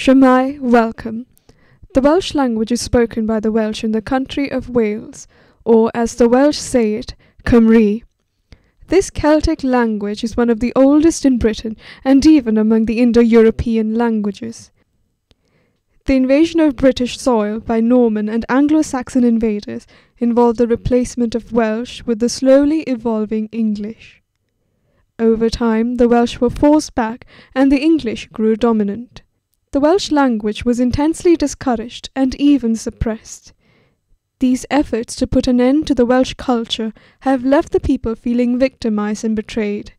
Shwmae, welcome. The Welsh language is spoken by the Welsh in the country of Wales, or as the Welsh say it, Cymru. This Celtic language is one of the oldest in Britain and even among the Indo-European languages. The invasion of British soil by Norman and Anglo-Saxon invaders involved the replacement of Welsh with the slowly evolving English. Over time, the Welsh were forced back and the English grew dominant. The Welsh language was intensely discouraged and even suppressed. These efforts to put an end to the Welsh culture have left the people feeling victimized and betrayed.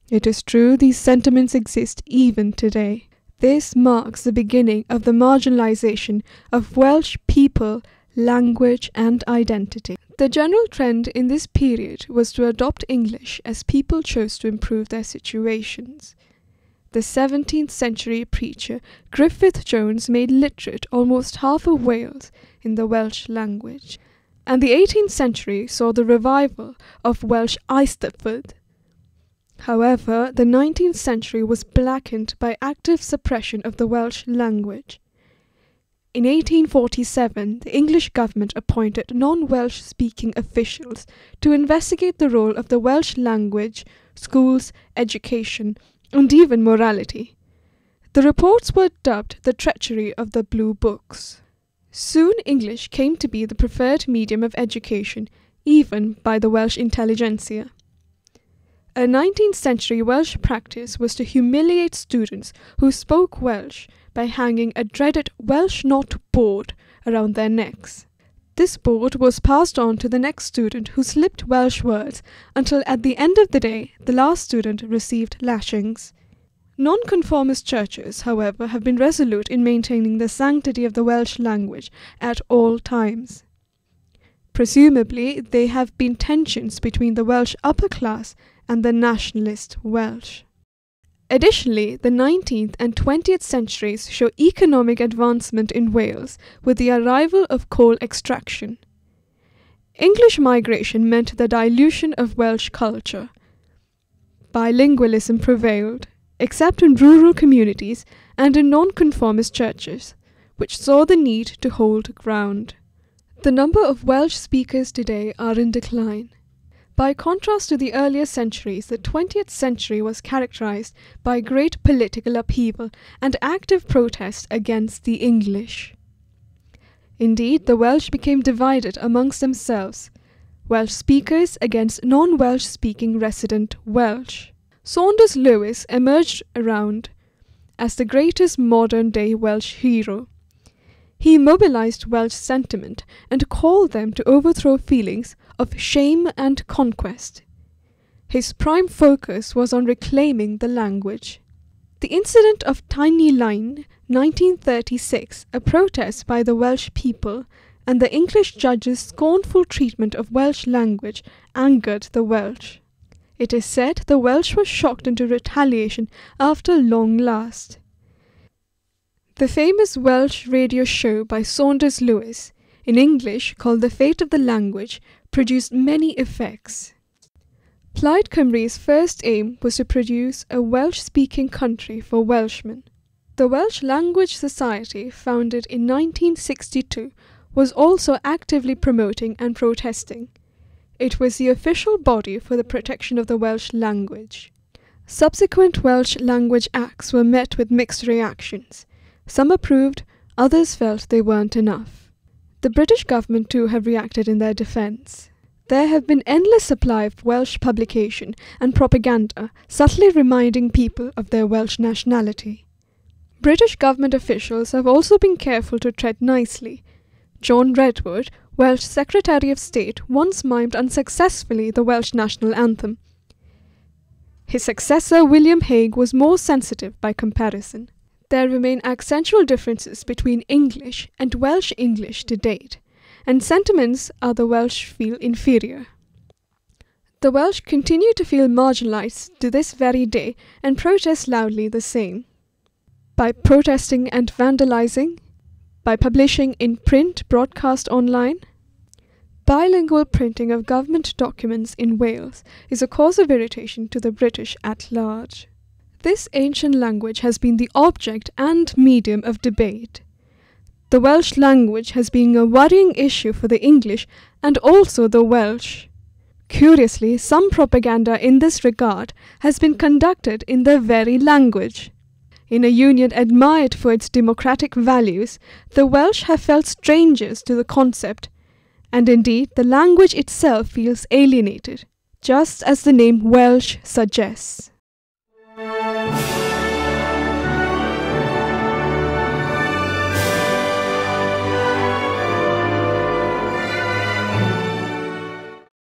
It is true these sentiments exist even today. This marks the beginning of the marginalization of Welsh people, language and identity. The general trend in this period was to adopt English as people chose to improve their situations. The 17th century preacher Griffith Jones made literate almost half of Wales in the Welsh language, and the 18th century saw the revival of Welsh Eisteddfod. However, the 19th century was blackened by active suppression of the Welsh language. In 1847, the English government appointed non-Welsh speaking officials to investigate the role of the Welsh language, schools, education, and even morality. The reports were dubbed the treachery of the Blue Books. Soon English came to be the preferred medium of education, even by the Welsh intelligentsia. A 19th century Welsh practice was to humiliate students who spoke Welsh by hanging a dreaded Welsh knot board around their necks. This board was passed on to the next student who slipped Welsh words until at the end of the day the last student received lashings. Nonconformist churches, however, have been resolute in maintaining the sanctity of the Welsh language at all times. Presumably, there have been tensions between the Welsh upper class and the nationalist Welsh. Additionally, the 19th and 20th centuries show economic advancement in Wales with the arrival of coal extraction. English migration meant the dilution of Welsh culture. Bilingualism prevailed, except in rural communities and in nonconformist churches, which saw the need to hold ground. The number of Welsh speakers today are in decline. By contrast to the earlier centuries, the 20th century was characterized by great political upheaval and active protest against the English. Indeed, the Welsh became divided amongst themselves, Welsh speakers against non-Welsh speaking resident Welsh. Saunders Lewis emerged around as the greatest modern-day Welsh hero. He mobilized Welsh sentiment and called them to overthrow feelings of shame and conquest. His prime focus was on reclaiming the language. The incident of Tiny Line, 1936, a protest by the Welsh people, and the English judge's scornful treatment of Welsh language angered the Welsh. It is said the Welsh were shocked into retaliation after long last. The famous Welsh radio show by Saunders Lewis, in English called The Fate of the Language, produced many effects. Plaid Cymru's first aim was to produce a Welsh-speaking country for Welshmen. The Welsh Language Society, founded in 1962, was also actively promoting and protesting. It was the official body for the protection of the Welsh language. Subsequent Welsh language acts were met with mixed reactions. Some approved, others felt they weren't enough. The British government too have reacted in their defence. There have been endless supply of Welsh publication and propaganda, subtly reminding people of their Welsh nationality. British government officials have also been careful to tread nicely. John Redwood, Welsh Secretary of State, once mimed unsuccessfully the Welsh national anthem. His successor, William Hague, was more sensitive by comparison. There remain accentual differences between English and Welsh English to date, and sentiments are the Welsh feel inferior. The Welsh continue to feel marginalised to this very day and protest loudly the same. By protesting and vandalising, by publishing in print, broadcast online. Bilingual printing of government documents in Wales is a cause of irritation to the British at large. This ancient language has been the object and medium of debate. The Welsh language has been a worrying issue for the English and also the Welsh. Curiously, some propaganda in this regard has been conducted in the very language. In a union admired for its democratic values, the Welsh have felt strangers to the concept, and indeed the language itself feels alienated, just as the name Welsh suggests.